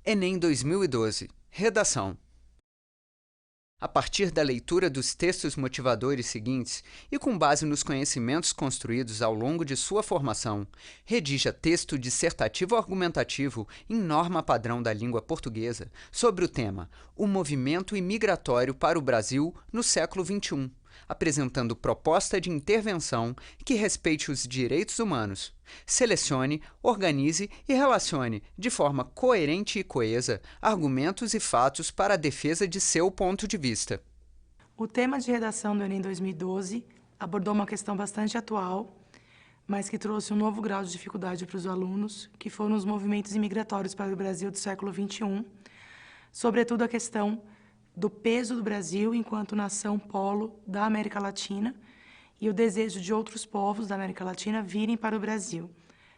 Enem 2012. Redação. A partir da leitura dos textos motivadores seguintes e com base nos conhecimentos construídos ao longo de sua formação, redija texto dissertativo argumentativo em norma padrão da língua portuguesa sobre o tema O movimento imigratório para o Brasil no século XXI, apresentando proposta de intervenção que respeite os direitos humanos. Selecione, organize e relacione, de forma coerente e coesa, argumentos e fatos para a defesa de seu ponto de vista. O tema de redação do Enem 2012 abordou uma questão bastante atual, mas que trouxe um novo grau de dificuldade para os alunos, que foram os movimentos imigratórios para o Brasil do século XXI, sobretudo a questão do peso do Brasil enquanto nação polo da América Latina e o desejo de outros povos da América Latina virem para o Brasil,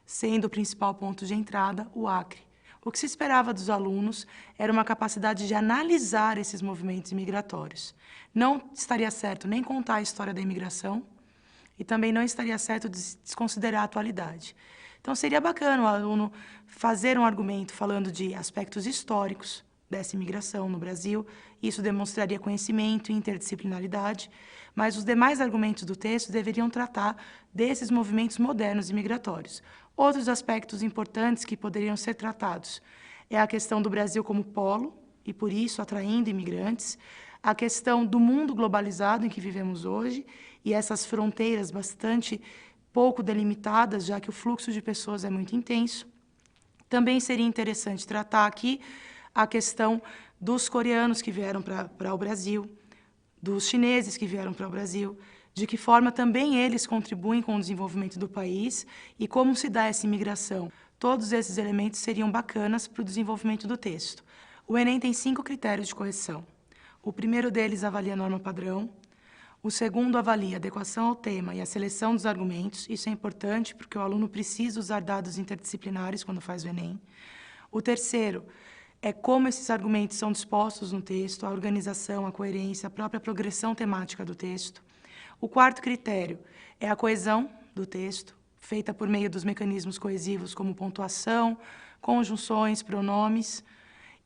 sendo o principal ponto de entrada o Acre. O que se esperava dos alunos era uma capacidade de analisar esses movimentos imigratórios. Não estaria certo nem contar a história da imigração e também não estaria certo desconsiderar a atualidade. Então, seria bacana o aluno fazer um argumento falando de aspectos históricos dessa imigração no Brasil. Isso demonstraria conhecimento e interdisciplinaridade, mas os demais argumentos do texto deveriam tratar desses movimentos modernos imigratórios. Outros aspectos importantes que poderiam ser tratados é a questão do Brasil como polo, e por isso atraindo imigrantes, a questão do mundo globalizado em que vivemos hoje, e essas fronteiras bastante pouco delimitadas, já que o fluxo de pessoas é muito intenso. Também seria interessante tratar aqui a questão dos coreanos que vieram para o Brasil, dos chineses que vieram para o Brasil, de que forma também eles contribuem com o desenvolvimento do país e como se dá essa imigração. Todos esses elementos seriam bacanas para o desenvolvimento do texto. O Enem tem 5 critérios de correção. O primeiro deles avalia a norma padrão. O segundo avalia a adequação ao tema e a seleção dos argumentos. Isso é importante porque o aluno precisa usar dados interdisciplinares quando faz o Enem. O terceiro é como esses argumentos são dispostos no texto, a organização, a coerência, a própria progressão temática do texto. O quarto critério é a coesão do texto, feita por meio dos mecanismos coesivos como pontuação, conjunções, pronomes.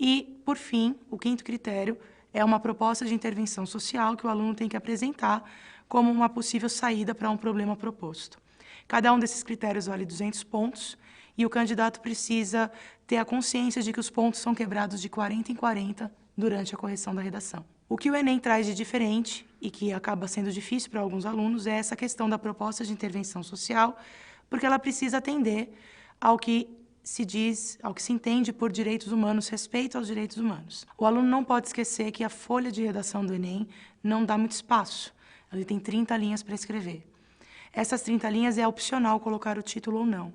E, por fim, o quinto critério é uma proposta de intervenção social que o aluno tem que apresentar como uma possível saída para um problema proposto. Cada um desses critérios vale 200 pontos, e o candidato precisa ter a consciência de que os pontos são quebrados de 40 em 40 durante a correção da redação. O que o Enem traz de diferente, e que acaba sendo difícil para alguns alunos, é essa questão da proposta de intervenção social, porque ela precisa atender ao que se diz, ao que se entende por direitos humanos, respeito aos direitos humanos. O aluno não pode esquecer que a folha de redação do Enem não dá muito espaço. Ele tem 30 linhas para escrever. Essas 30 linhas é opcional colocar o título ou não.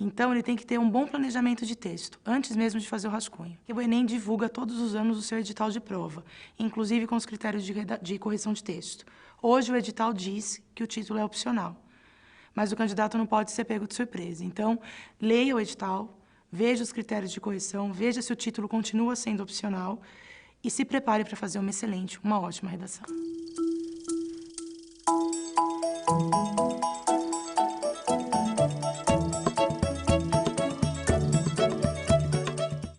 Então, ele tem que ter um bom planejamento de texto, antes mesmo de fazer o rascunho. O Enem divulga todos os anos o seu edital de prova, inclusive com os critérios de correção de texto. Hoje, o edital diz que o título é opcional, mas o candidato não pode ser pego de surpresa. Então, leia o edital, veja os critérios de correção, veja se o título continua sendo opcional e se prepare para fazer uma excelente, uma ótima redação.